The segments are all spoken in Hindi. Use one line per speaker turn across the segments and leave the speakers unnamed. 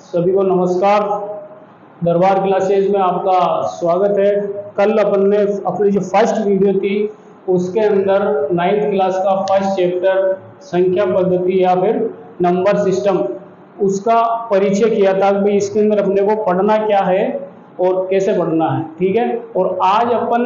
सभी को नमस्कार। दरबार क्लासेज में आपका स्वागत है। कल अपन ने अपनी जो फर्स्ट वीडियो थी उसके अंदर 9th क्लास का फर्स्ट चैप्टर संख्या पद्धति या फिर नंबर सिस्टम उसका परिचय किया था कि इसके अंदर अपने को पढ़ना क्या है और कैसे पढ़ना है। ठीक है, और आज अपन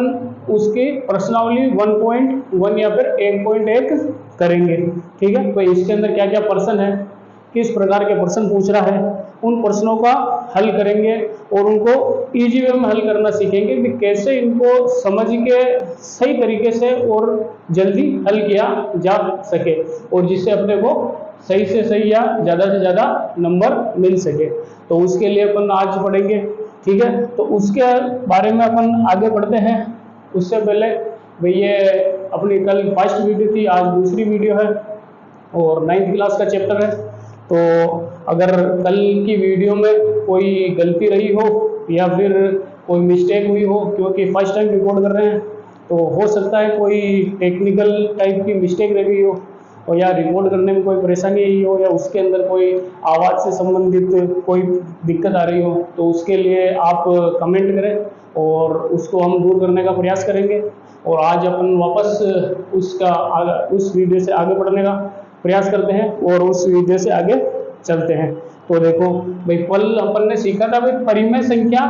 उसकी प्रश्नावली 1.1 या फिर 1.1 करेंगे। ठीक है, तो इसके अंदर क्या क्या प्रश्न है, किस प्रकार के प्रश्न पूछ रहा है, उन प्रश्नों का हल करेंगे और उनको इजी वे में हल करना सीखेंगे कि कैसे इनको समझ के सही तरीके से और जल्दी हल किया जा सके और जिससे अपने को सही से सही या ज़्यादा से ज़्यादा नंबर मिल सके। तो उसके लिए अपन आज पढ़ेंगे। ठीक है, तो उसके बारे में अपन आगे बढ़ते हैं। उससे पहले भाई ये अपनी कल फर्स्ट वीडियो थी, आज दूसरी वीडियो है और 9th क्लास का चैप्टर है। तो अगर कल की वीडियो में कोई गलती रही हो या फिर कोई मिस्टेक हुई हो, क्योंकि फर्स्ट टाइम रिकॉर्ड कर रहे हैं तो हो सकता है कोई टेक्निकल टाइप की मिस्टेक रही हो और या रिकॉर्ड करने में कोई परेशानी आई हो या उसके अंदर कोई आवाज़ से संबंधित कोई दिक्कत आ रही हो, तो उसके लिए आप कमेंट करें और उसको हम दूर करने का प्रयास करेंगे। और आज अपन वापस उस वीडियो से आगे बढ़ने का प्रयास करते हैं और उस वीडियो से आगे चलते हैं। तो देखो भाई, कल अपन ने सीखा था भाई परिमेय संख्या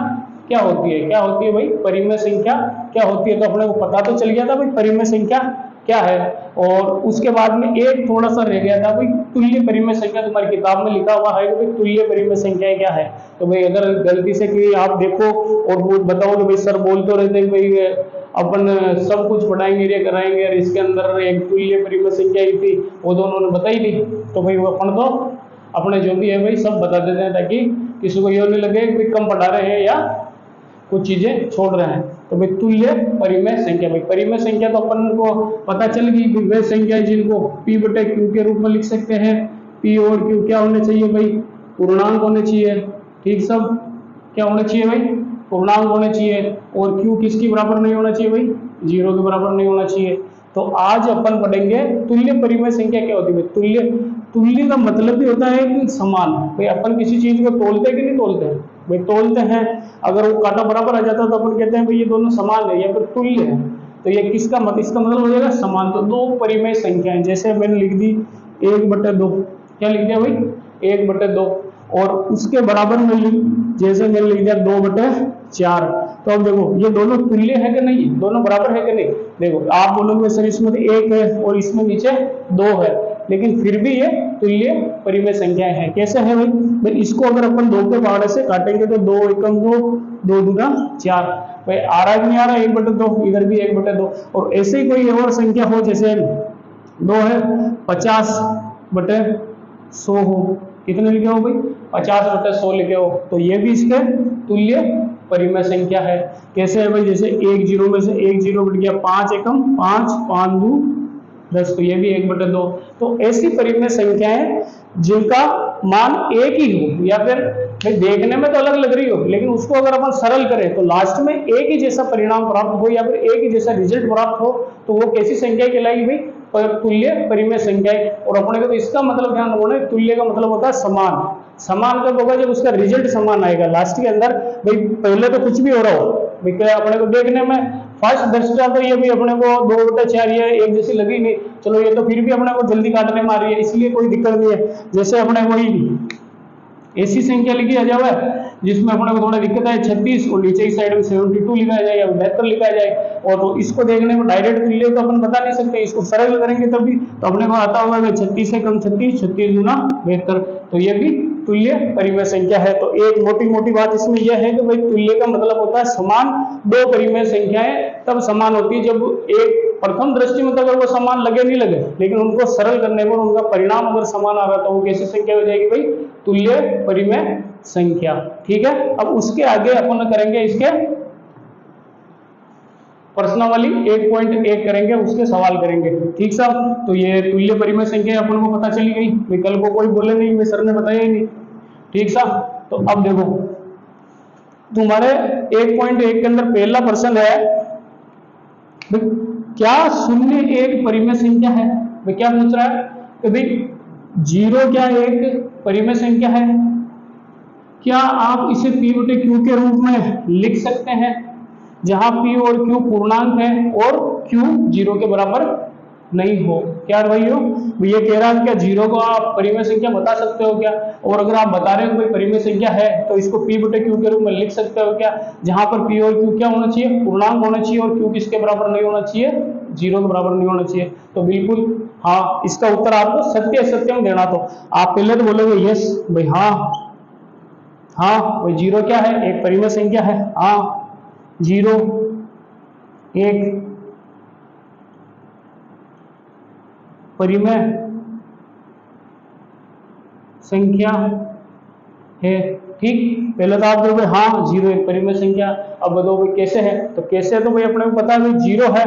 क्या होती है भाई परिमेय संख्या क्या होती है। तो अपने को पता तो चल गया था भाई परिमेय संख्या क्या है, और उसके बाद में एक थोड़ा सा रह गया था भाई तुल्य परिमेय संख्या। तुम्हारी किताब में लिखा हुआ है कि भाई तुल्य परिमेय संख्या क्या है। तो भाई अगर गलती से कि आप देखो और वो बताओ कि भाई सर बोल तो रहते भाई अपन सब कुछ पढ़ाएंगे या कराएंगे और इसके अंदर एक तुल्य परिमेय संख्या ही थी, वो दोनों ने बताई दी। तो भाई वो अपन तो अपने जो भी है भाई सब बता देते हैं ताकि किसी को ये नहीं लगे कि कम पढ़ा रहे हैं या कुछ चीजें छोड़ रहे हैं। तो भाई तुल्य परिमेय संख्या, भाई परिमेय संख्या तो अपन को पता चल गई कि वे संख्या जिनको P बटे Q के रूप में लिख सकते हैं। P और Q क्या होने चाहिए भाई, पूर्णांक होने चाहिए। ठीक, सब क्या होने चाहिए भाई, पूर्णांक होने चाहिए। और Q किसकी बराबर नहीं होना चाहिए भाई, 0 के बराबर नहीं होना चाहिए। तो आज अपन पढ़ेंगे तुल्य परिमेय संख्या क्या होती है। तुल्य का मतलब भी होता है कि समान। भाई अपन किसी चीज को तोलते हैं कि नहीं तोलते हैं, भाई तोलते हैं। अगर वो कांटा बराबर आ जाता है तो अपन कहते हैं भाई ये दोनों समान है या फिर तुल्य है। तो ये इसका मतलब हो जाएगा समान। तो दो परिमेय संख्याएं, जैसे मैंने लिख दी 1/2, क्या लिख दिया भाई 1/2, और उसके बराबर में जैसे मैंने लिख दिया 2/4। तो अब देखो ये दोनों तुल्य है कि नहीं, दोनों बराबर है कि नहीं। देखो आप बोलोगे सर इसमें तो 1 है और इसमें नीचे 2 है, लेकिन फिर भी ये तुल्य परिमेय संख्याएं हैं। कैसे है भाई इसको अगर अपन 2 के पहाड़े से काटेंगे तो 2 एकम 2, 2 दूना 4। भाई आ रहा है कि नहीं आ रहा, 1/2, इधर भी 1/2। और ऐसे ही कोई और संख्या हो, जैसे 2 है 50/100 हो, कितने लिखे हो भाई 50/100 लिखे हो, तो ये भी इसके तुल्य परिमेय संख्या है। कैसे है भाई, जैसे 1 0 में से 1 0 कट गया, 5 एकम 5, 5 2 10, तो ये भी 1/2। तो ऐसी परिमेय संख्याएं जिनका मान एक ही हो या फिर देखने में तो अलग लग रही हो, लेकिन उसको अगर अपन सरल करें तो लास्ट में एक ही जैसा परिणाम प्राप्त हो या फिर एक ही जैसा रिजल्ट प्राप्त हो, तो वो कैसी संख्या कहलाएगी भाई, तुल्य परिमेय संख्याएं। और अपने को तो इसका मतलब ध्यान रखना है, तुल्य का मतलब होता है समान। समान कब होगा, जब उसका रिजल्ट समान आएगा लास्ट के अंदर। भाई पहले तो कुछ भी हो रहा हो, भाई क्या अपने को देखने में फर्स्ट दृष्टया तो ये भी अपने को 2/4 ये एक जैसी लगी नहीं, चलो ये तो फिर भी अपने को जल्दी काटने में आ रही है, इसलिए कोई दिक्कत नहीं है। जैसे अपने वही ऐसी संख्या लिखी आ जाए जिसमें अपने को थोड़ा दिक्कत है 36 और नीचे की साइड में 72 लिखा जाए या 72 लिखा जाए, और तो इसको देखने में डायरेक्ट तुल्य तो अपन बता नहीं सकते, इसको सरल करेंगे तभी तो अपने को आता होगा 36 से कम 36, 36 गुना 72, तो ये भी तुल्य परिमेय संख्या है। तो एक मोटी बात इसमें यह है कि भाई तुल्य का मतलब होता है समान। दो परिमेय संख्याएं तब समान होती है जब एक प्रथम दृष्टि में तो अगर वो समान लगे नहीं लगे, लेकिन उनको सरल करने पर उनका परिणाम अगर समान आ रहा तो वो कैसी संख्या हो जाएगी भाई, तुल्य परिमेय संख्या। ठीक है, अब उसके आगे अपन करेंगे इसके प्रश्नावली 1.1 करेंगे, उसके सवाल करेंगे। ठीक साहब, तो ये तुल्य परिमेय संख्या अपन को पता चली गई, विकल्प को कोई बोले नहीं, मैं सर ने बताया ही नहीं। ठीक साहब, तो अब देखो तुम्हारे 1.1 के अंदर पहला प्रश्न है, क्या 0 एक परिमेय संख्या है। भाई क्या पूछ रहा है कि भाई 0 क्या एक परिमेय संख्या है। क्या आप इसे P बटे Q के रूप में लिख सकते हैं, जहां P और Q पूर्णांक है और Q 0 के बराबर नहीं हो? क्या भाइयों, ये कह रहा है क्या 0 को आप परिमेय संख्या बता सकते हो क्या? और अगर आप बता रहे हो कोई परिमेय संख्या है तो इसको P बटे Q के रूप में लिख सकते हो क्या, जहां पर P और Q क्या होना चाहिए, पूर्णांक होना चाहिए, और Q किसके बराबर नहीं होना चाहिए, 0 के बराबर नहीं होना चाहिए। तो बिल्कुल हाँ, इसका उत्तर आपको सत्य असत्यम देना। तो आप पहले तो बोलोगे यस भाई, हाँ भाई 0 क्या है, एक परिमेय संख्या है, हाँ 0 एक परिमेय संख्या है। ठीक, पहले तो आप बोलोगे हाँ 0 एक परिमेय संख्या। अब बताओ भाई कैसे है, तो कैसे है तो भाई अपने को पता है भाई 0 है,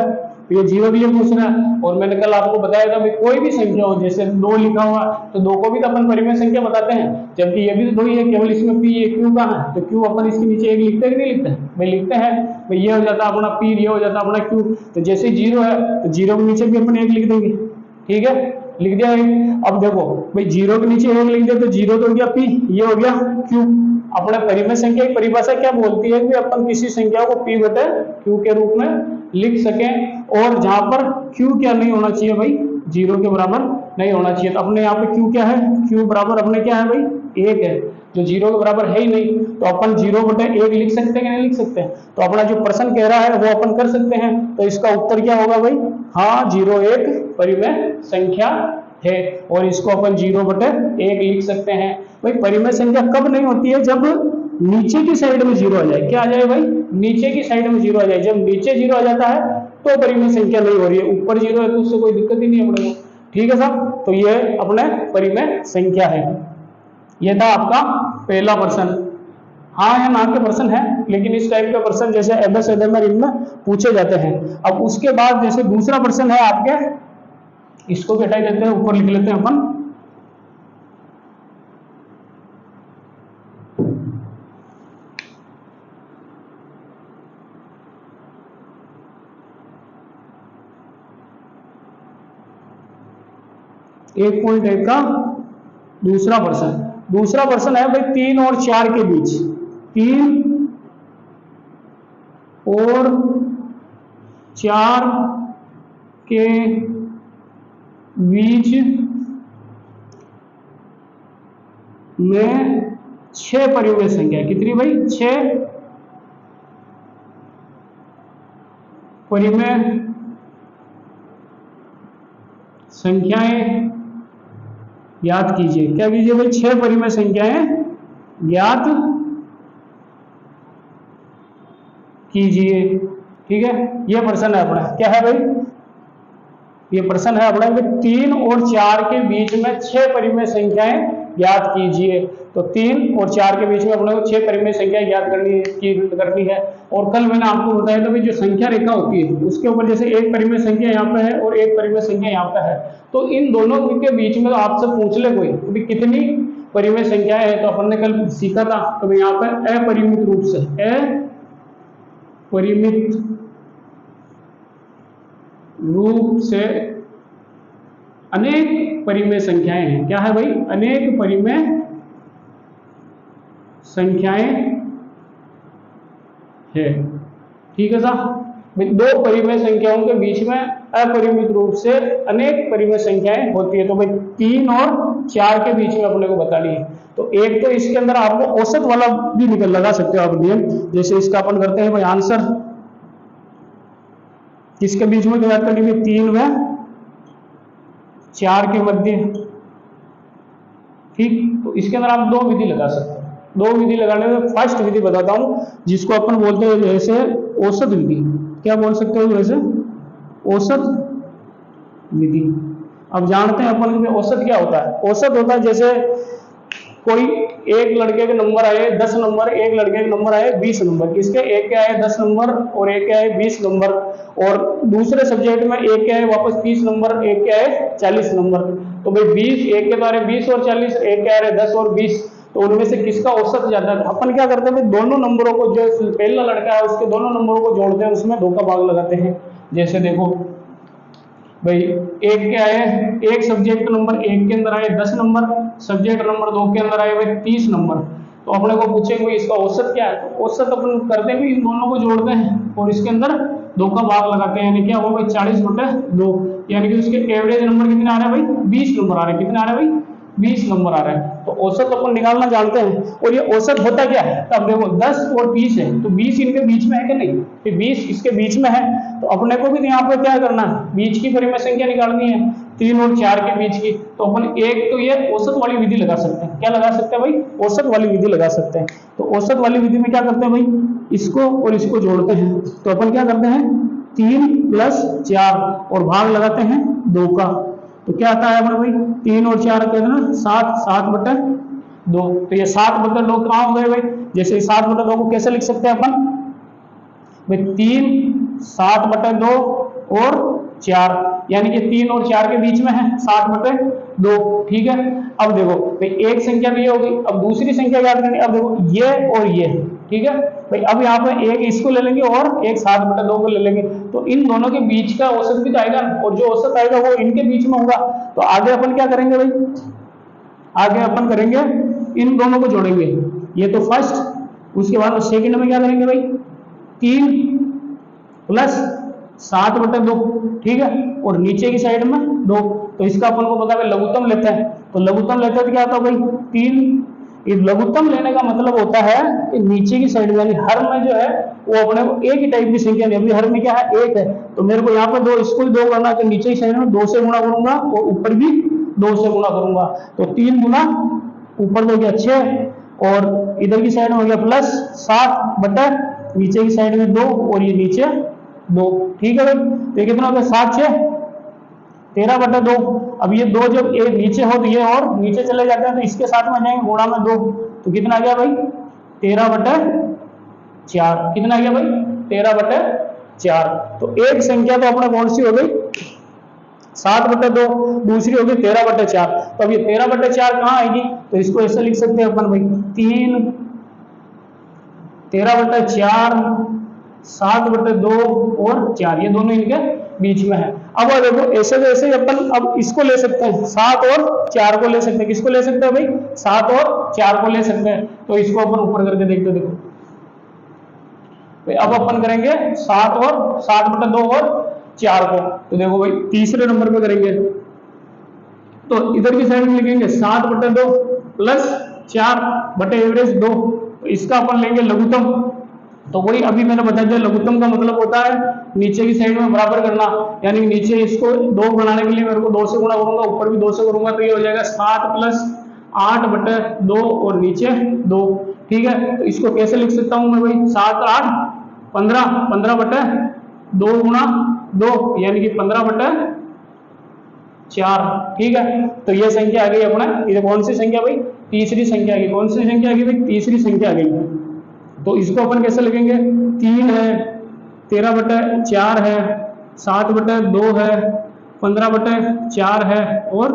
तो ये 0 के लिए पूछ रहा है। और मैंने कल आपको बताया था भाई कोई भी संख्या हो, जैसे 2 लिखा हुआ तो 2 को भी तो अपन परिमेय संख्या बताते हैं, जबकि ये भी तो 2 ही है, केवल इसमें P ये Q का है, तो Q अपन इसके नीचे 1 लिखते हैं कि नहीं लिखते भाई, लिखते हैं भाई। ये हो जाता अपना P, ये हो जाता अपना Q। तो जैसे 0 है तो 0 के नीचे भी अपन 1 लिख देंगे, ठीक है, लिख दिया है। अब देखो भाई 0 के नीचे 1 लिख दिया तो 0 तो हो गया P, ये हो गया Q। अपने परिमेय संख्या की परिभाषा क्या बोलती है कि अपन किसी संख्या को P बटे Q के रूप में लिख सकें, और जहां पर Q क्या नहीं होना चाहिए भाई, 0 के बराबर नहीं होना चाहिए। तो अपने यहाँ पे Q क्या है, Q बराबर अपने क्या है भाई 1 है, जो 0 के बराबर है ही नहीं, तो अपन 0 बटे 1 लिख सकते हैं कि नहीं लिख सकते हैं? तो अपना जो प्रश्न कह रहा है वो अपन कर सकते हैं। तो इसका उत्तर क्या होगा भाई, हाँ 0 एक परिमेय संख्या है, और इसको अपन 0 बटे 1 लिख सकते हैं। भाई परिमेय संख्या कब नहीं होती है, जब नीचे की साइड में 0 आ जाए। क्या आ जाए भाई, नीचे की साइड में 0 आ जाए। जब नीचे 0 आ जाता है तो परिमेय संख्या नहीं हो रही है, ऊपर 0 है तो उससे कोई दिक्कत ही नहीं है अपने को, ठीक है साहब। तो ये अपने परिमेय संख्या है। ये था आपका पहला प्रश्न। हाँ या ना के प्रश्न है, लेकिन इस टाइप के प्रश्न जैसे एबेसेडर में इनमें पूछे जाते हैं। अब उसके बाद जैसे दूसरा प्रश्न है आपके, इसको भी हटा देते हैं, ऊपर लिख लेते हैं अपन। एक पॉइंट एक का दूसरा प्रश्न है भाई 3 और 4 के बीच, 3 और 4 के बीच में 6 परिमेय संख्या, कितनी भाई, 6 परिमेय संख्याएं ज्ञात कीजिए। क्या कीजिए भाई, 6 परिमेय संख्याएं ज्ञात कीजिए, ठीक है। यह प्रश्न है अपना, क्या है भाई, ये प्रश्न है अपना 3 और 4 के बीच में 6 परिमेय संख्याएं ज्ञात कीजिए। तो 3 और 4 के बीच में अपने को 6 परिमेय संख्याएं ज्ञात करनी है। और कल मैंने आपको बताया था भाई जो संख्या रेखा होती है उसके ऊपर जैसे एक परिमेय संख्या यहाँ पे है और एक परिमेय संख्या यहाँ पे है, तो इन दोनों के बीच में तो आपसे पूछ ले कोई तो कितनी परिमेय संख्याएं हैं, तो अपन ने कल सीखा था। तो यहाँ पे अपरिमित रूप से अनेक परिमेय संख्याएं हैं। क्या है भाई, अनेक परिमेय संख्याएं है, ठीक है साहब। दो परिमेय संख्याओं के बीच में अपरिमित रूप से अनेक परिमेय संख्याएं होती है। तो भाई 3 और 4 के बीच में अपने को बतानी है। तो एक तो इसके अंदर आपको औसत वाला भी लगा सकते हो आप नियम, जैसे इसका अपन करते हैं भाई आंसर किसके बीच में ज्ञात करनी है, 3 व 4 के मध्य, ठीक। तो इसके अंदर आप 2 विधि लगा सकते हो। 2 विधि लगाने में फर्स्ट विधि बताता हूं जिसको अपन बोलते हैं जैसे औसत विधि। क्या बोल सकते हो, जैसे औसत विधि। अब जानते हैं अपन कि औसत क्या होता है। औसत होता है जैसे कोई एक लड़के के नंबर आए 10 नंबर, एक लड़के के नंबर आए 20 नंबर, किसके एक के आए 10 नंबर और एक के आए 20 नंबर, और दूसरे सब्जेक्ट में एक के आए वापस 30 नंबर, एक के आए 40 नंबर। तो भाई 20 एक के द्वारा 20 और 40, एक के आ रहे 10 और 20, तो उनमें से किसका औसत ज्यादा है। अपन क्या करते हैं, दोनों नंबरों को, जो पहला लड़का है उसके दोनों नंबरों को जोड़ते हैं, उसमें 2 का भाग लगाते हैं। जैसे देखो भाई एक के आए, एक सब्जेक्ट नंबर 1 के अंदर आए 10 नंबर, सब्जेक्ट नंबर 2 के अंदर आए भाई 30 नंबर, तो अपने को पूछेंगे इसका औसत क्या है, तो औसत अपन करते हैं इन दोनों को जोड़ते हैं और इसके अंदर 2 का भाग लगाते हैं, यानी क्या होगा भाई 40/2, यानी कि उसके एवरेज नंबर कितने आ रहे हैं भाई 20 नंबर आ रहे हैं। कितने आ रहे हैं भाई 20 नंबर आ रहे हैं। तो औसत अपन निकालना जानते हैं। और ये औसत होता क्या है, तो अब देखो 10 और 20 है, तो 20 इनके बीच में है कि नहीं, तो 20 इसके बीच में है, तो अपने को भी यहाँ पे क्या करना है, बीच की परिमेय संख्या निकालनी है 3 और 4 के बीच की। तो अपन एक तो ये औसत वाली विधि लगा सकते हैं। क्या लगा सकते हैं भाई, औसत वाली विधि लगा सकते हैं। तो औसत वाली विधि में क्या करते हैं भाई, इसको और इसको जोड़ते हैं। तो अपन क्या करते हैं 3 + 4 और भाग लगाते हैं 2 का। तो क्या आता है अपना भाई 3 और 4 कहते हैं 7, 7/2। तो ये 7/2 कहाँ हो गए भाई, जैसे 7/2 को कैसे लिख सकते हैं अपन भाई 3, 7/2 और 4, यानी कि 3 और 4 के बीच में है 7/2। ठीक है, अब देखो भाई एक संख्या भी हो गई, अब दूसरी संख्या याद करनी। अब देखो ये और ये, ठीक है भाई, अब यहाँ पे एक इसको ले लेंगे और एक 7/2 को ले लेंगे, तो इन दोनों के बीच का औसत भी तो आएगा, और जो औसत आएगा वो इनके बीच में होगा। तो आगे अपन क्या करेंगे भाई, आगे अपन करेंगे इन दोनों को जोड़ेंगे, ये तो फर्स्ट। उसके बाद सेकंड में क्या करेंगे भाई 3 + 7/2, ठीक है, और नीचे की साइड में 2। तो इसका अपन को पता है लघुत्तम लेते हैं। तो लघुत्तम लेते हैं तो क्या होता है भाई 3। इस लघुत्तम लेने का मतलब होता है कि नीचे की साइड में, यानी हर में जो है वो अपने को एक ही टाइप की संख्या नहीं, अभी हर में क्या है 1 है, तो मेरे को यहाँ पर 2, इसको भी 2 करना है, तो नीचे की साइड में 2 से गुणा करूंगा और ऊपर भी 2 से गुणा करूंगा। तो 3 गुना ऊपर हो गया 6 और इधर की साइड में हो गया +7 नीचे की साइड में 2 और ये नीचे 2, ठीक है भाई। तो ये कितना हो गया 7, 6, 13/2। अब ये 2 जब एक नीचे हो तो ये और नीचे चले जाते हैं, तो इसके साथ में आ जाएंगे गुणा में 2, तो कितना आ गया भाई 13/4। कितना आ गया भाई 13/4। तो एक संख्या तो अपने कौन सी हो गई 7/2, दूसरी होगी 13/4। तो अब ये 13/4 कहाँ आएगी, तो इसको ऐसे लिख सकते हैं अपन भाई 3 13/4 7/2 और 4, ये दोनों इनके बीच में है। अब देखो ऐसे जैसे अपन अब इसको ले सकते हैं 7 और 4 को ले सकते हैं। किसको ले सकते हैं भाई 7 और 4 को ले सकते हैं। तो इसको अपन ऊपर करके देखते देखो भाई, अब अपन करेंगे 7/2 और 4 को। तो देखो भाई तीसरे नंबर पे करेंगे, तो इधर की साइड में लिखेंगे 7/2 + 4/2। तो इसका अपन लेंगे लघुत्तम। तो वही अभी मैंने बता दिया, लघुत्तम का मतलब होता है नीचे की साइड में बराबर करना, यानी नीचे इसको 2 बनाने के लिए मेरे को 2 से गुणा करूंगा, ऊपर भी 2 से करूंगा, तो ये हो जाएगा 7 + 8/2 और नीचे 2, ठीक है। तो इसको कैसे लिख सकता हूं मैं भाई 7, 8, 15, 15/2 गुणा 2, यानी कि 15/4, ठीक है। तो ये संख्या आ गई अपना, ये कौन सी संख्या भाई तीसरी संख्या आ गई। कौन सी संख्या आ गई भाई तीसरी संख्या आ गई। तो इसको अपन कैसे लिखेंगे 3 है, 13/4 है, 7/2 है, 15/4 है और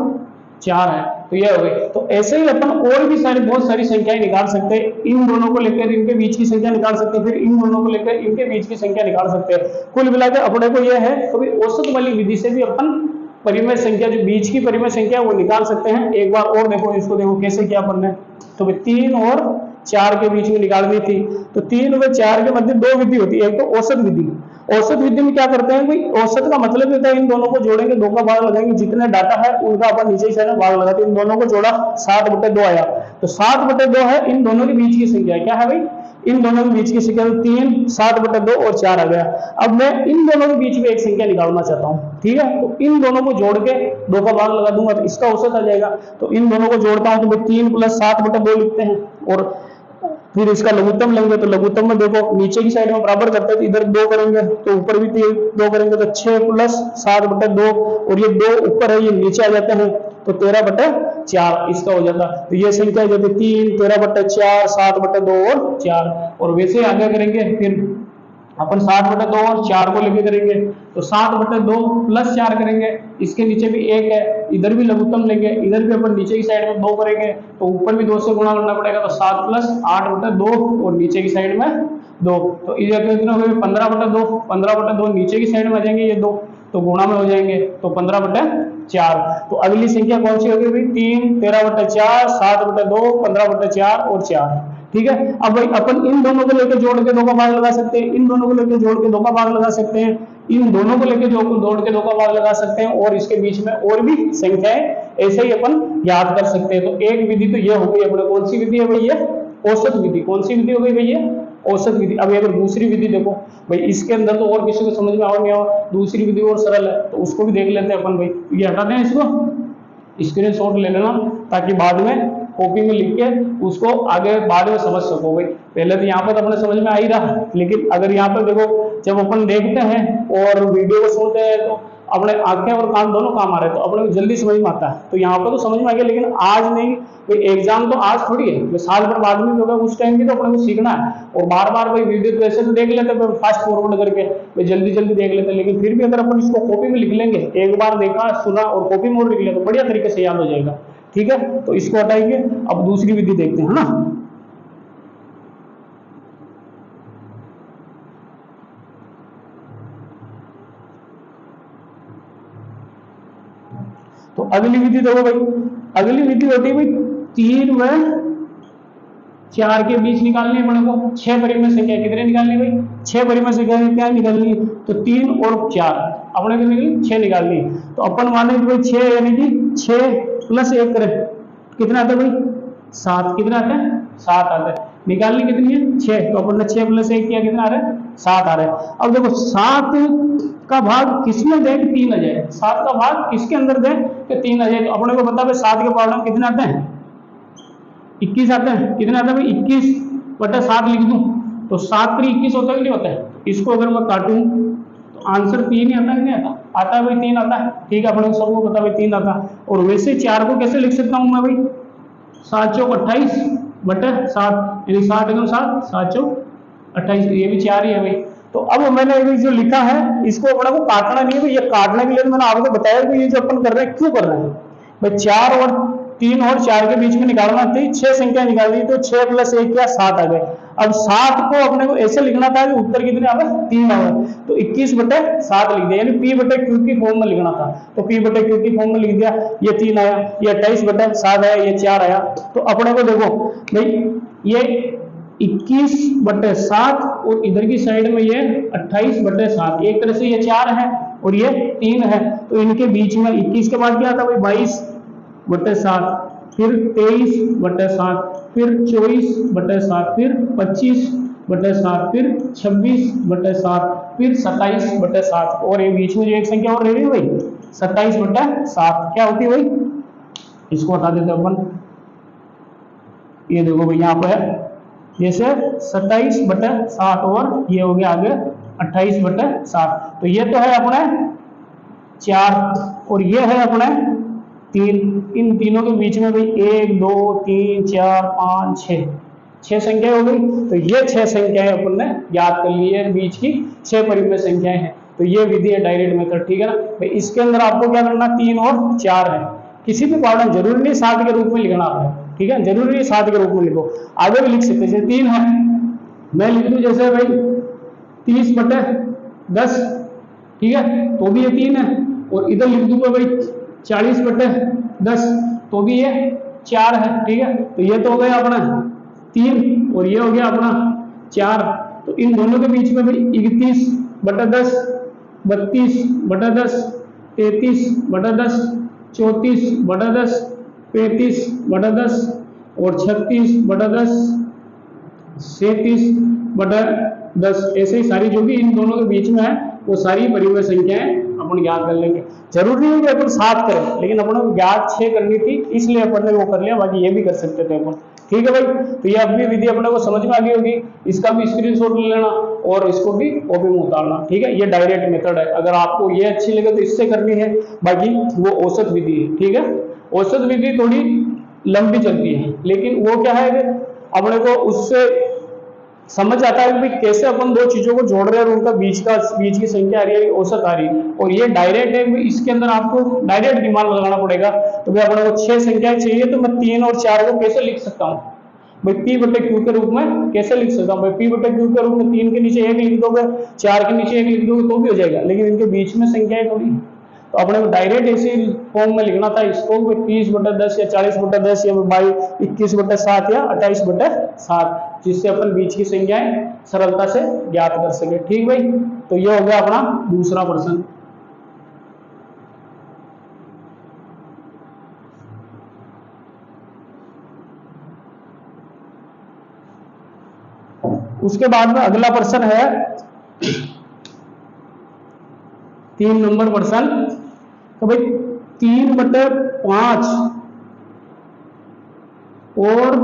4 है। तो ये हो गई। तो ऐसे ही अपन और भी सारी बहुत सारी संख्याएं निकाल सकते हैं। इन दोनों को लेकर इनके बीच की संख्या निकाल सकते हैं, फिर इन दोनों को लेकर इनके बीच की संख्या निकाल सकते हैं। कुल मिलाकर अपने को यह है कभी औसत वाली विधि से भी अपन परिमेय संख्या, जो बीच की परिमेय संख्या वो निकाल सकते हैं। एक बार और देखो इसको, देखो कैसे किया अपन ने। तो 3 और 4 के बीच में निकालनी थी, तो 3 और 4 के मध्य 2 विधि होती है। एक तो औसत विधि। औसत विधि में क्या करते हैं भाई, औसत का मतलब होता है इन दोनों को जोड़ेंगे, 2 का भाग लगाएंगे, जितने डाटा है उनका अपन नीचे से भाग लगाते हैं। इन दोनों को जोड़ा 7/2 आया, तो 7/2 है इन दोनों के बीच की संख्या। क्या है भाई इन दोनों के बीच की संख्या 3, 7/2 और 4 आ गया। अब मैं इन दोनों के बीच में एक संख्या निकालना चाहता हूं, ठीक है। तो इन दोनों को जोड़ के 2 का भाग लगा दूंगा तो इसका औसत आ जाएगा। तो इन दोनों को जोड़ता हूं तो भाई 3 + 7/2 लिखते हैं और फिर इसका लघुत्तम लेंगे। तो लघुत्तम में देखो नीचे की साइड में बराबर करते हैं, तो इधर 2 करेंगे तो ऊपर भी 2 करेंगे, तो 6 + 7/2 और ये 2 ऊपर है ये नीचे आ जाते हैं, तो 13/4 इसका हो जाता। तो ये संख्या हो जाती 3, 13/4, 7/2 और 4। और वैसे आगे करेंगे फिर अपन 7/2 और 4 को लेके करेंगे, तो 7/2 + 4 करेंगे, इसके नीचे भी 1 है, इधर भी लघुत्तम लेंगे, इधर भी अपन नीचे की साइड में 2 करेंगे, तो ऊपर भी 2 से गुणा करना पड़ेगा, तो 7 + 8/2 और नीचे की साइड में 2। तो इधर कितना हो गया 15/2, 15/2 नीचे की साइड में आ जाएंगे ये 2, तो गुणा में हो जाएंगे, तो 15/4। तो अगली संख्या कौन सी होगी भाई 3, 13/4, 7/2, 15/4 और 4। ठीक है। अब भाई अपन इन दोनों को लेकर जोड़ के 2 का भाग लगा सकते हैं, इन दोनों को लेकर जोड़ के 2 का भाग लगा सकते हैं, इन दोनों को लेकर जोड़ के 2 का भाग लगा सकते हैं, और इसके बीच में और भी संख्याएं ऐसे ही अपन याद कर सकते हैं। तो एक विधि तो ये हो गई अपने, कौन सी विधि है भैया, औसत विधि। कौन सी विधि हो गई भैया, औसत विधि। अब अगर दूसरी विधि देखो भाई, इसके अंदर तो और किसी को समझ में और नहीं आवा, दूसरी विधि और सरल है, तो उसको भी देख लेते हैं अपन भाई। ये हटा दें, इसको स्क्रीनशॉट ले लेना ताकि बाद में कॉपी में लिख के उसको आगे बाद में समझ सको भाई। पहले तो यहाँ पर अपने समझ में आ ही रहा, लेकिन अगर यहाँ पर देखो जब अपन देखते हैं और वीडियो को सुनते हैं तो अपने आंखें और कान दोनों काम आ रहे हैं, तो अपने को जल्दी समझ में आता है। तो यहाँ पर तो समझ में आ गया, लेकिन आज नहीं भाई, एग्जाम तो आज थोड़ी है, साल भर बाद में होगा, उस टाइम भी तो अपने को सीखना है। और बार बार भाई वीडियो तो ऐसे तो देख लेते हैं फास्ट फॉरवर्ड करके भाई, जल्दी जल्दी देख लेते हैं, लेकिन फिर भी अगर अपन इसको कॉपी में लिख लेंगे, एक बार देखा सुना और कॉपी में और लिख लें तो बढ़िया तरीके से याद हो जाएगा। ठीक है, तो इसको हटाएंगे। अब दूसरी विधि देखते हैं, है ना। तो अगली विधि देखो भाई, अगली विधि होती है भाई 3 व 4 के बीच निकालनी है अपने को 6 परिमेय संख्या। कितने निकालनी है भाई, 6 परिमेय संख्या क्या निकालनी है, तो 3 और 4 अपने को निकली 6 निकालनी है। तो अपन माने कि भाई 6 यानी कि 6 प्लस 1 करें, कितना आता है भाई 7। कितना आता है, 7 आता है। निकालनी कितनी है 6, तो अपन ने 6 प्लस 1 किया, कितना आ रहा है 7 आ रहा है। अब देखो 7 का भाग किसमें दे कि 3 आ जाए, 7 का भाग किसके अंदर दे कि 3 आ जाए। तो अपने को पता है 7 के पावर में कितने आते हैं 21 आते हैं। कितने आते हैं भाई 21 बटा 7 लिख दूं तो 7 3 21 होता है कि नहीं होता है। इसको अगर मैं काटूं तो आंसर 3 ही आता है कि नहीं आता, आता है भाई 3 आता है। ठीक है, अपने को सबको पता भाई 3 आता है। और वैसे 4 को कैसे लिख सकता हूं मैं भाई, 7 चौक 28 बटा 7 यानी 7 एकम 7, 7 चौक 28, ये भी 4 ही है भाई। तो अब मैंने जो लिखा है इसको अपने को काटना नहीं है भाई, ये काटने के लिए मैंने आपको बताया कि ये जो अपन कर रहे हैं क्यों कर रहे हैं भाई। 4 और 3 और 4 के बीच में निकालना थी, 6 संख्या निकालनी, तो 6 प्लस 1 क्या 7 आ गए। अब 7 को अपने को ऐसे लिखना था कि उत्तर कितने आ गए 3 आ गए, तो 21 बटे 7 लिख दिया, यानी पी बटे क्यू की फॉर्म में लिखना था, तो पी बटे क्यू की फॉर्म में लिख दिया। ये 3 आया, ये 28 बटे 7 आया, ये 4 आया। तो अपने को देखो भाई ये 21 बटे 7 और इधर की साइड में ये 28 बटे 7, एक तरह से ये 4 है और ये 3 है। तो इनके बीच में 21 के बाद क्या आता है भाई 22 बटे 7, फिर 23 बटे 7, फिर 24 बटे 7, फिर 25 बटे 7, फिर 26 बटे 7, फिर 27 बटे 7, और ये बीच में जो एक संख्या और रह रही है भाई 27 बटे 7 क्या होती है भाई, इसको हटा देते अपन। ये देखो भाई यहाँ पे जैसे 27 बटे 7 और ये हो गया आगे 28 बटे 7। तो ये तो है अपने 4 और ये है अपने 3, इन तीनों के बीच में भाई 1 2 3 4 5 6 संख्या हो गई। तो ये 6 संख्याएं अपन ने याद कर ली है, बीच की 6 परिमेय संख्याएं हैं। तो ये विधि है डायरेक्ट मेथड, ठीक है ना भाई। इसके अंदर आपको क्या करना, 3 और 4 है, किसी भी पार्ट जरूरी नहीं 7 के रूप में लिखना आपने, ठीक है, जरूरी नहीं 7 के रूप में लिखो, आगे भी लिख सकते हैं। जैसे 3 है, मैं लिख दूं जैसे भाई 30 बटे 10, ठीक है, तो भी ये 3 है। और इधर लिख दूंगा भाई 40 बटे 10, तो भी ये 4 है, ठीक है। तो ये तो हो गया अपना 3 और ये हो गया अपना 4। तो इन दोनों के बीच में भाई 31 बटा 10, 32 बटा 10, 33 बटा 10, 34 बटा 10, 35 बटा 10 और 36 बटा 10, 37 बटा 10, ऐसे ही सारी जो भी इन दोनों के बीच में है वो सारी परिमेय संख्याएं अपन याद कर लेंगे। जरूरी नहीं कि अपन 7 करें, लेकिन अपन को याद 6 करनी थी इसलिए अपन ने वो कर लिया, बाकी ये भी कर सकते थे अपन, ठीक है भाई। तो ये अपनी विधि अपने को समझ में आ गई होगी, इसका भी स्क्रीनशॉट ले लेना और इसको भी कॉपी में उतारना, ठीक है। ये डायरेक्ट मेथड है, अगर आपको ये अच्छी लगे तो इससे करनी है, बाकी वो औसत विधि है, ठीक है। औसत विधि थोड़ी लंबी चलती है, लेकिन वो क्या है कि अपने को उससे समझ आता है कि भाई कैसे अपन दो चीजों को जोड़ रहे हैं और उनका बीच की संख्या आ रही है, औसत आ रही है। और ये डायरेक्ट है, इसके अंदर आपको डायरेक्ट दिमाग लगाना पड़ेगा। तो भाई अपने को 6 संख्याएं चाहिए, तो मैं 3 और 4 को कैसे लिख सकता हूँ भाई, पी बटे क्यू के रूप में कैसे लिख सकता हूँ भाई। पी बटे क्यू के रूप में 3 के नीचे 1 लिख दोगे, 4 के नीचे 1 लिख दोगे तो भी हो जाएगा, लेकिन इनके बीच में संख्याएं थोड़ी, तो अपने को डायरेक्ट इसी फॉर्म में लिखना था इसको 30/10 या 40/10 या 21/7 या 28/7, जिससे अपन बीच की संख्याएं सरलता से ज्ञात कर सके। ठीक भाई, तो ये हो गया अपना दूसरा प्रश्न। उसके बाद में अगला प्रश्न है 3 नंबर प्रश्न। तो भाई 3/5 और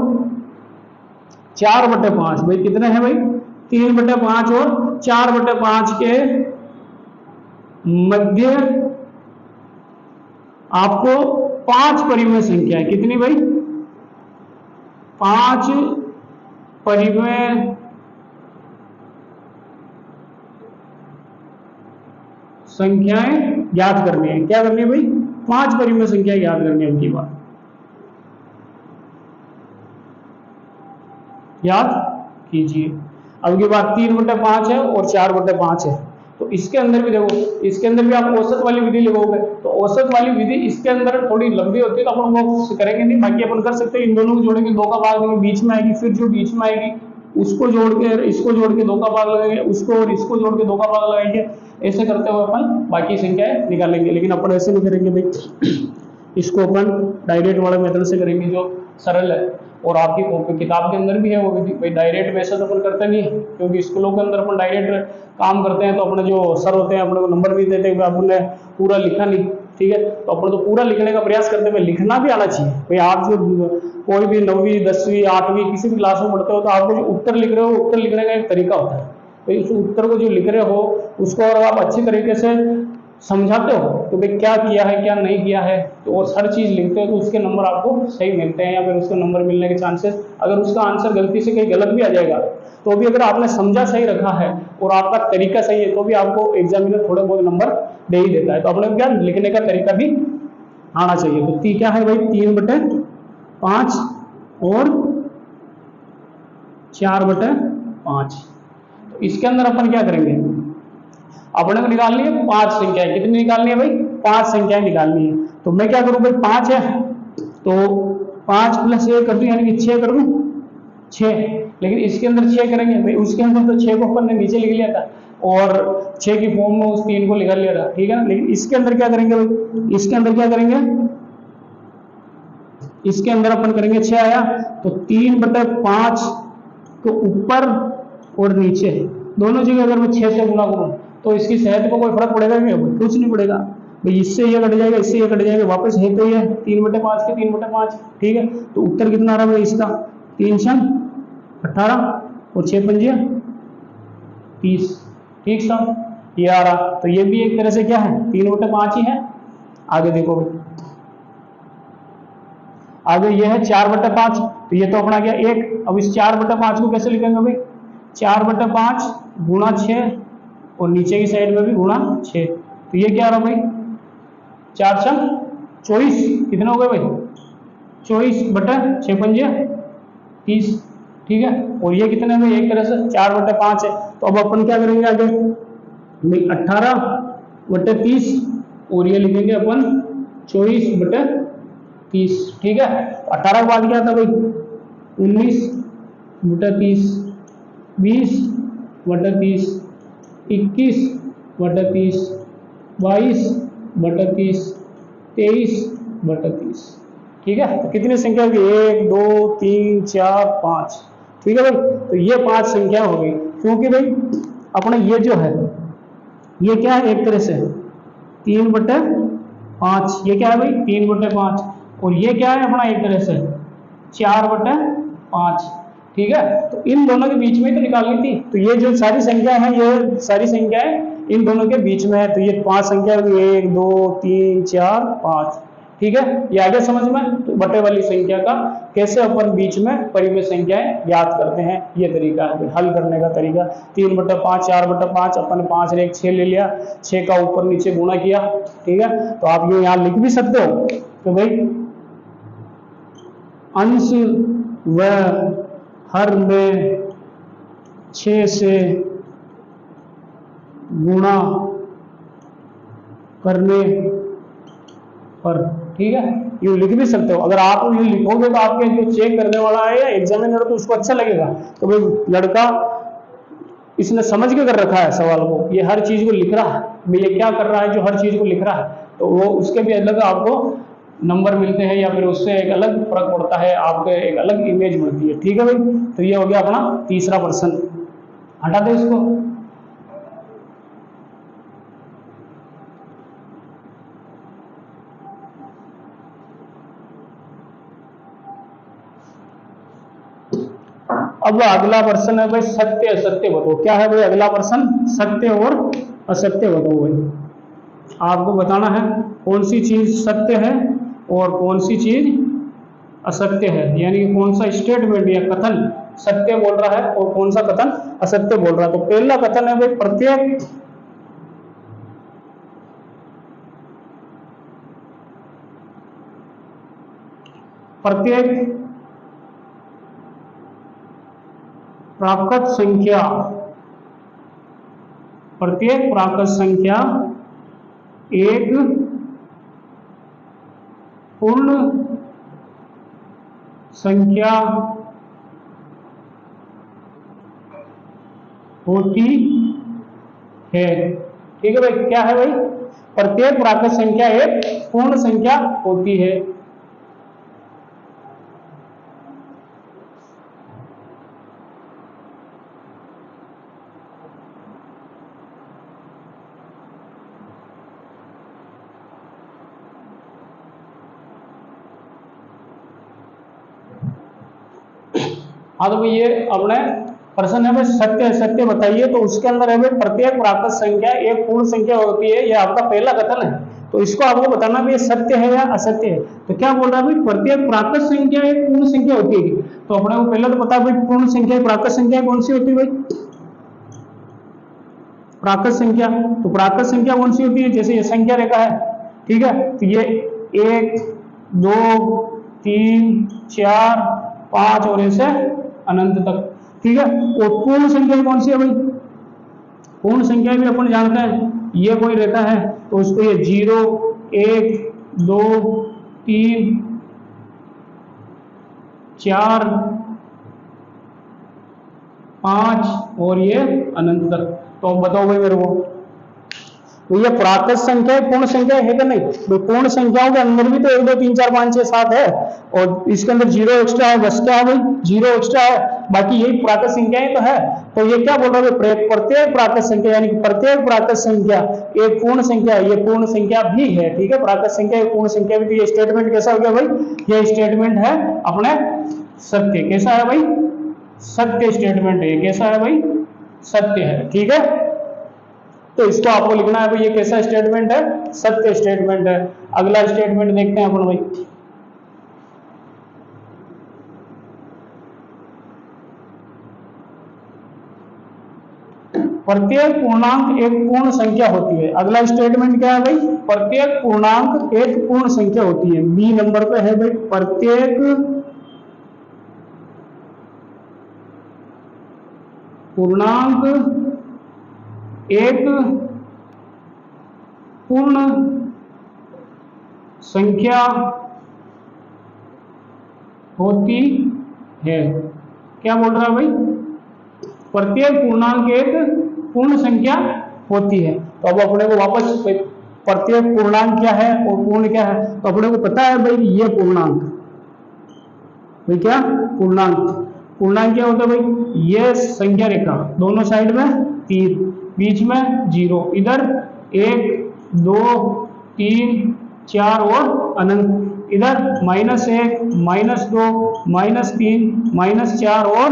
4/5, भाई कितने हैं भाई? 3/5 और 4/5 के मध्य आपको 5 परिमेय संख्या है। कितनी भाई? 5 परिमेय संख्याएं याद करनी है। क्या करनी है भाई? 5 परिमेय संख्या याद करनी है। उनकी बात याद कीजिए। अब की बात 3/5 है और 4/5 है, तो इसके अंदर भी देखो, इसके अंदर भी आप औसत वाली विधि लगाओगे, तो औसत वाली विधि इसके अंदर थोड़ी लंबी होती है, तो अपन वो करेंगे नहीं। बाकी अपन कर सकते हैं, इन दोनों को जोड़ेंगे, 2 का भाग देंगे, बीच में आएगी, फिर जो बीच में आएगी उसको जोड़ के इसको जोड़ के 2 का भाग लगाएंगे, उसको और इसको जोड़ के 2 का भाग लगाएंगे। ऐसे करते हुए अपन बाकी संख्याएं निकालेंगे। लेकिन अपन ऐसे नहीं करेंगे भाई, इसको अपन डायरेक्ट वाला मेथड से करेंगे जो सरल है। और आपकी कॉपी किताब के अंदर भी है वो विधि। भाई डायरेक्ट वैसे तो अपन करते नहीं है, क्योंकि स्कूलों के अंदर अपन डायरेक्ट काम करते हैं, तो अपने जो सर होते हैं अपने को नंबर भी देते हैं, आपने पूरा लिखा नहीं, ठीक है, तो अपन तो पूरा लिखने का प्रयास करते हैं। लिखना भी आना चाहिए भाई। आप जो कोई भी 9वीं 10वीं 8वीं किसी भी क्लास में पढ़ते हो, तो आपको जो उत्तर लिख रहे हो, उत्तर लिखने का एक तरीका होता है भाई। उस उत्तर को जो लिख रहे हो उसको अगर आप अच्छी तरीके से समझाते हो तो भाई क्या किया है क्या नहीं किया है, तो वो हर चीज लिखते हो, तो उसके नंबर आपको सही मिलते हैं, या फिर उसके नंबर मिलने के चांसेस, अगर उसका आंसर गलती से कहीं गलत भी आ जाएगा तो भी अगर आपने समझा सही रखा है और आपका तरीका सही है, तो भी आपको एग्जामिनर थोड़े बहुत नंबर दे ही देता है। तो अपने क्या लिखने का तरीका भी आना चाहिए। तो क्या है भाई? 3/5 और 4/5। तो इसके अंदर अपन क्या करेंगे? अपने को निकालनी है 5 संख्याएं। कितनी निकालनी है भाई? 5 संख्याएं निकालनी है। तो मैं क्या करूं भाई? 5 है तो 5 + 1 कर दूं, यानी कि 6 कर दूं, 6। लेकिन इसके अंदर 6 करेंगे भाई, उसके अंदर तो 6 को अपन ने नीचे लिख लिया था और 6 की फॉर्म में उस 3 को लिख लिया था, ठीक है ना। लेकिन इसके अंदर क्या करेंगे भाई? इसके अंदर क्या करेंगे? इसके अंदर अपन करेंगे 6 आया तो 3/5 को ऊपर और नीचे दोनों जगह अगर मैं 6 से गुना करूं तो इसकी सेहत को कोई फर्क पड़ेगा क्या? कुछ नहीं पड़ेगा भाई। इससे ये कट जाएगा, इससे ये कट जाएगा, वापस है तो ये 3/5 के 3/5, ठीक है। तो उत्तर कितना आ रहा है भाई इसका? 3 × 18 और 6 × 5 = 30, ठीक साहब, ये आ रहा। तो ये भी एक तरह से क्या है? 3/5 ही है। आगे देखो भाई, आगे ये है 4/5, तो ये तो अपना गया 1। अब इस 4/5 को कैसे लिखेंगे भाई? 4/5 गुणा 6 और नीचे की साइड में भी गुणा 6, तो ये क्या आ रहा भाई? 4 × 24, कितना हो गया भाई? 24/6 × 5 = 30, ठीक है। और ये कितने में? एक तरह से 4/5 है। तो अब अपन क्या करेंगे आगे? 18/30 और ये लिखेंगे अपन 24/30, ठीक है। 18 के बाद क्या था भाई? 19/30, 20/30, 21/30, 22/30, 23/30, ठीक है। तो कितनी संख्या होगी? 1 2 3 4 5, ठीक है भाई। तो ये 5 संख्या हो गई, क्योंकि भाई अपना ये जो है ये क्या है? एक तरह से 3/5, ये क्या है भाई? 3/5, और ये क्या है अपना? एक तरह से 4/5, ठीक है। तो इन दोनों के बीच में तो निकालनी थी, तो ये जो सारी संख्या है, ये सारी संख्याएं इन दोनों के बीच में है, तो ये 5 संख्या होगी, 1 2 3 4 5, ठीक है। ये आगे समझ में। तो बटे वाली संख्या का कैसे अपन बीच में परिमेय संख्याएं याद करते हैं, ये तरीका है हल करने का तरीका। 3/5 4/5, अपन 5 ने 6 ले लिया, 6 का ऊपर नीचे गुणा किया, ठीक है। तो आप ये यहाँ लिख भी सकते हो कि भाई अंश व हर में 6 से गुणा करने पर, ठीक है। ये लिख भी सकते हो, अगर आप ये लिखोगे तो आपके जो चेक करने वाला है या एग्जामिनर तो उसको अच्छा लगेगा, तो भाई लड़का इसने समझ के कर रखा है सवाल को, ये हर चीज को लिख रहा है, भाई ये क्या कर रहा है जो हर चीज को लिख रहा है, तो वो उसके भी अलग आपको नंबर मिलते हैं या फिर उससे एक अलग फर्क पड़ता है, आपके एक अलग इमेज मिलती है, ठीक है भाई। तो ये हो गया अपना तीसरा पर्सन, हटा दे इसको। अब अगला प्रश्न है भाई सत्य असत्य बताओ। क्या है भाई अगला प्रश्न? सत्य और असत्य बताओ भाई। आपको बताना है कौन सी चीज सत्य है और कौन सी चीज असत्य है, यानी कि कौन सा स्टेटमेंट या कथन सत्य बोल रहा है और कौन सा कथन असत्य बोल रहा है। तो पहला कथन है भाई प्रत्येक प्राकृत संख्या, प्रत्येक प्राकृत संख्या एक पूर्ण संख्या होती है, ठीक है भाई। क्या है भाई? प्रत्येक प्राकृत संख्या एक पूर्ण संख्या होती है। हाँ तो भाई ये अपने प्रश्न है भाई सत्य असत्य बताइए, तो उसके अंदर है भाई प्रत्येक प्राकृत संख्या एक पूर्ण संख्या होती है, ये आपका पहला कथन है। तो इसको आपको बताना भी सत्य है या असत्य है। तो क्या बोल रहा है भाई प्रत्येक प्राकृत संख्या एक पूर्ण संख्या होती है। तो अपने को पहले तो पता है भाई पूर्ण संख्या प्राकृत संख्या कौन सी होती है भाई? प्राकृत संख्या, तो प्राकृत संख्या कौन सी होती है? जैसे ये संख्या रेखा है, ठीक है, तो ये 1 2 3 4 5 और ऐसे अनंत तक, ठीक है। और पूर्ण संख्या कौन सी है भाई? पूर्ण संख्या भी अपन जानते हैं, ये कोई रेखा है तो उसको ये 0 1 2 3 4 5 और ये अनंत तक। तो अब बताओ भाई मेरे को, तो ये प्राकृत संख्या पूर्ण संख्या है कि नहीं? तो पूर्ण संख्याओं के अंदर भी तो 1 2 3 4 5 6 7 है, और इसके अंदर 0 एक्स्ट्रा है, बस क्या है भाई 0 एक्स्ट्रा है, बाकी यही प्राकृत संख्याएं तो है। तो ये क्या बोल रहा है? प्रत्येक प्राकृत संख्या यानी कि प्रत्येक प्राकृत संख्या एक पूर्ण संख्या है, ये पूर्ण संख्या भी है, ठीक है। प्राकृत संख्या एक पूर्ण संख्या भी। तो ये स्टेटमेंट कैसा हो गया भाई? ये स्टेटमेंट है अपने सत्य। कैसा है भाई? सत्य स्टेटमेंट है। कैसा है भाई? सत्य है, ठीक है। तो इसको आपको लिखना है भाई ये कैसा स्टेटमेंट है? सत्य स्टेटमेंट है। अगला स्टेटमेंट देखते हैं अपन भाई। प्रत्येक पूर्णांक एक पूर्ण संख्या होती है। अगला स्टेटमेंट क्या है भाई? प्रत्येक पूर्णांक एक पूर्ण संख्या होती है। बी नंबर पे है भाई प्रत्येक पूर्णांक एक पूर्ण संख्या होती है। क्या बोल रहा है भाई? प्रत्येक पूर्णांक एक पूर्ण संख्या होती है। तो अब अपने को वापस प्रत्येक पूर्णांक क्या है और पूर्ण क्या है, तो अपने को पता है भाई ये पूर्णांक, भाई क्या पूर्णांक? पूर्णांक क्या होता है भाई? ये संख्या रेखा, दोनों साइड में तीर, बीच में 0, इधर 1 2 3 4 और अनंत, इधर -1 -2 -3 -4 और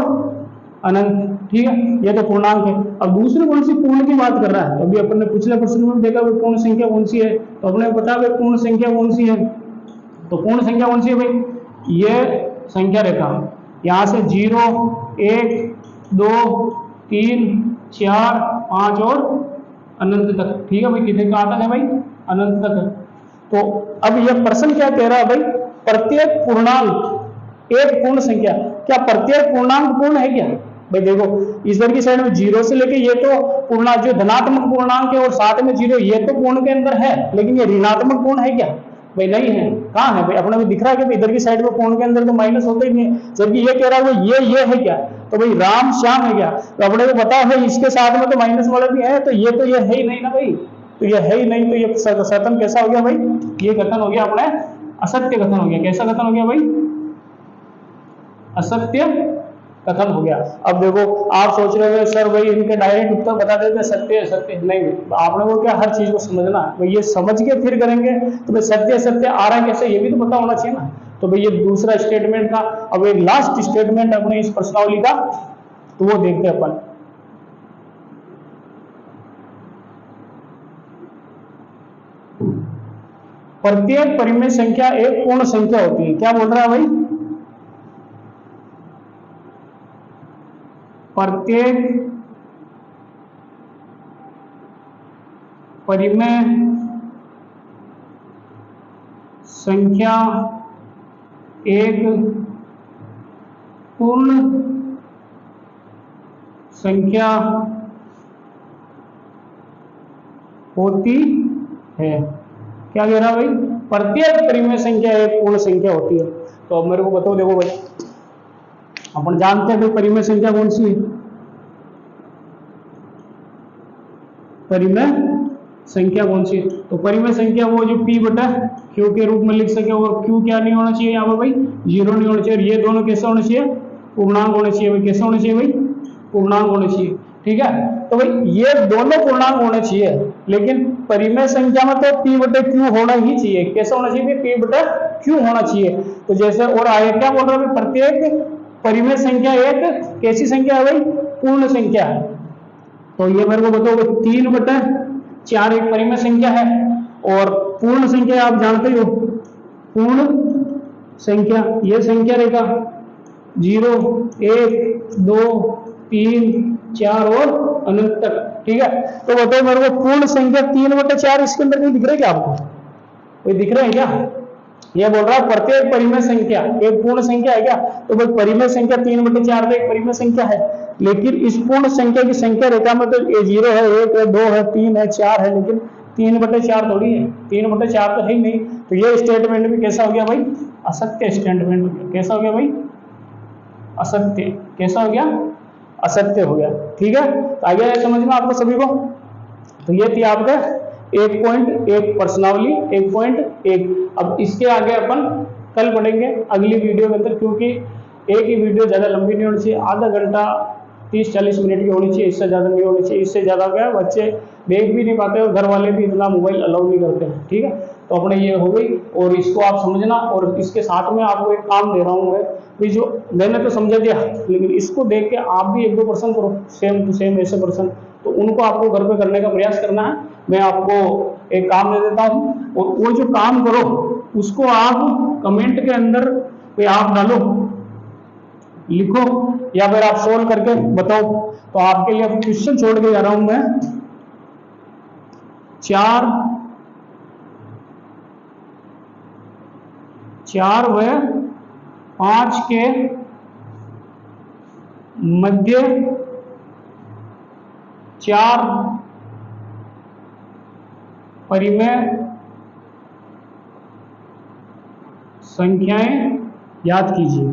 अनंत, ठीक है। ये तो पूर्णांक है। अब दूसरे कौन सी पूर्ण की बात कर रहा है? अभी अपन ने पिछले प्रश्न में देखा भाई पूर्ण संख्या कौन सी है, तो अपने को पता है भाई पूर्ण संख्या कौन सी है। तो पूर्ण संख्या कौन सी है भाई? ये संख्या रेखा, यहाँ से 0 1 2 3 4 5 और अनंत तक, ठीक है भाई। कितने कहाँ तक है भाई? अनंत तक है। तो अब यह प्रश्न क्या कह रहा है भाई? प्रत्येक पूर्णांक एक पूर्ण संख्या। क्या प्रत्येक पूर्णांक पूर्ण है क्या? भाई देखो इधर की साइड में जीरो से लेके ये तो पूर्णांक जो धनात्मक पूर्णांक है और साथ में जीरो, ये तो पूर्ण के अंदर है, लेकिन ये ऋणात्मक पूर्ण है क्या? भाई नहीं है। कहाँ है भाई? अपने को दिख रहा है कि इधर की साइड में पूर्ण के अंदर तो माइनस होता ही नहीं है, जबकि ये कह रहा है ये है क्या? तो भाई राम श्याम है क्या? तो अपने को पता है इसके साथ में तो माइनस वाला भी है, तो ये है ही नहीं ना भाई, तो ये है ही नहीं, तो ये सतन कैसा हो गया भाई? ये कथन हो गया अपने असत्य कथन हो गया। कैसा कथन हो गया भाई? असत्य कथन हो गया। अब देखो आप सोच रहे हो सर भाई इनके डायरेक्ट उत्तर बता देते सत्य है सत्य नहीं, आपने वो क्या हर चीज को समझना है भाई, ये समझ के फिर करेंगे तो भाई सत्य सत्य आ रहा है कैसे ये भी तो पता होना चाहिए ना। तो भाई ये दूसरा स्टेटमेंट था। अब एक लास्ट स्टेटमेंट अपने इस प्रश्नावली का, तो वो देखते हैं अपन। प्रत्येक परिमेय संख्या एक पूर्ण संख्या होती है। क्या बोल रहा है भाई? प्रत्येक परिमेय संख्या एक पूर्ण संख्या होती है। क्या कह रहा भाई? प्रत्येक परिमेय संख्या एक पूर्ण संख्या होती है। तो अब मेरे को बताओ, देखो भाई अपन जानते हैं भाई परिमेय संख्या कौन सी है? परिमेय संख्या कौन सी है? तो परिमेय संख्या वो जो p बटा q के रूप में लिख सके, और q क्या नहीं होना चाहिए यहाँ पर भाई? जीरो नहीं होना चाहिए। ये दोनों कैसे होने चाहिए? पूर्णांक होने चाहिए भाई। कैसे होने चाहिए भाई? पूर्णांक होने चाहिए। ठीक है, तो भाई ये दोनों पूर्णांक होने चाहिए, लेकिन परिमेय संख्या में तो p बटे q होना ही चाहिए। कैसे होना चाहिए? p बटे q होना चाहिए। तो जैसे और आगे क्या बोल रहा है? प्रत्येक परिमेय संख्या एक कैसी संख्या है भाई? पूर्ण संख्या है। तो ये मेरे को बताओ 3/4 एक परिमेय संख्या है, और पूर्ण संख्या आप जानते हो, पूर्ण संख्या ये संख्या रेखा 0 1 2 3 4 और अनंत तक। ठीक है, तो बताओ मेरे को पूर्ण संख्या 3/4 इसके अंदर कहीं दिख रहा है क्या आपको? कोई दिख रहा है क्या? ये बोल रहा है प्रत्येक परिमेय संख्या एक पूर्ण संख्या है क्या? तो भाई परिमेय संख्या 3/4 एक परिमेय संख्या है, लेकिन इस पूर्ण संख्या की संख्या रेखा में तो 0 है 1 है 2 है 3 है 4 है, लेकिन 3/4 थोड़ी है, 3/4 तो है ही नहीं। तो ये स्टेटमेंट भी कैसा हो गया भाई? असत्य स्टेटमेंट हो गया। कैसा हो गया भाई? असत्य। कैसा हो गया? असत्य हो गया। ठीक है, तो आ गया समझ में आपको सभी को? तो ये थी आपका 1.1 प्रश्नावली 1.1। अब इसके आगे अपन कल पढ़ेंगे अगली वीडियो के अंदर, क्योंकि एक ही वीडियो ज़्यादा लंबी नहीं होनी चाहिए, आधा घंटा 30-40 मिनट की होनी चाहिए, इससे ज़्यादा नहीं होनी चाहिए। इससे ज़्यादा क्या बच्चे देख भी नहीं पाते और घर वाले भी इतना मोबाइल अलाउ नहीं करते हैं। ठीक है, तो अपने ये हो गई, और इसको आप समझना, और इसके साथ में आपको एक काम दे रहा हूँ मैं भी, जो मैंने तो समझा दिया, लेकिन इसको देख के आप भी 1-2% करो, सेम टू सेम ऐसे पर्सन, तो उनको आपको घर पे करने का प्रयास करना है। मैं आपको एक काम दे देता हूँ, और वो जो काम करो उसको आप कमेंट के अंदर पे आप डालो, लिखो, या फिर आप सोल्व करके बताओ। तो आपके लिए क्वेश्चन छोड़ के जा रहा हूं मैं। 4 व 5 के मध्य 4 परिमेय संख्याएं याद कीजिए।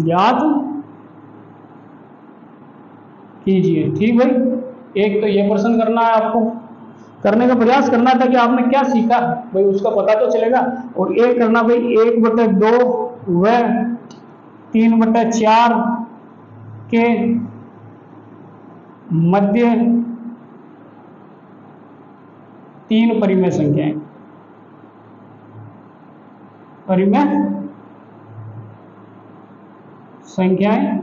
याद कीजिए। ठीक भाई, एक तो ये प्रश्न करना है, आपको करने का प्रयास करना था कि आपने क्या सीखा भाई, उसका पता तो चलेगा। और एक करना भाई 1/2 व 3/4 के मध्य 3 परिमेय संख्याएं। परिमेय संख्याएं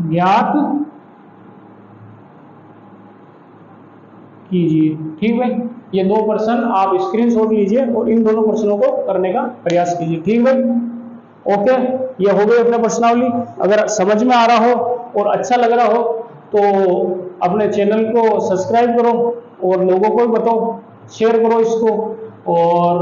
ज्ञात कीजिए। ठीक भाई, ये 2 प्रश्न आप स्क्रीनशॉट लीजिए और इन दोनों प्रश्नों को करने का प्रयास कीजिए। ठीक भाई, ओके, ये हो गई अपना प्रश्नावली। अगर समझ में आ रहा हो और अच्छा लग रहा हो तो अपने चैनल को सब्सक्राइब करो, और लोगों को भी बताओ, शेयर करो इसको, और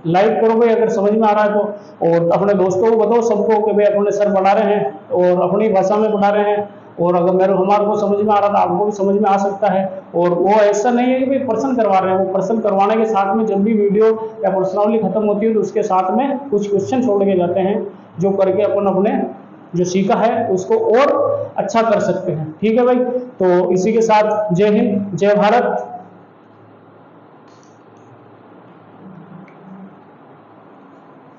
लाइक करो भाई अगर समझ में आ रहा है तो, और अपने दोस्तों को बताओ सबको कि भाई अपने सर पढ़ा रहे हैं और अपनी भाषा में पढ़ा रहे हैं, और अगर हमारे को समझ में आ रहा था आपको भी समझ में आ सकता है। और वो ऐसा नहीं है कि भाई पर्सन करवा रहे हैं, वो पर्सन करवाने के साथ में जब भी वीडियो या पर्सनली खत्म होती है तो उसके साथ में कुछ क्वेश्चन छोड़ के जाते हैं, जो करके अपन अपने जो सीखा है उसको और अच्छा कर सकते हैं। ठीक है भाई, तो इसी के साथ जय हिंद, जय भारत।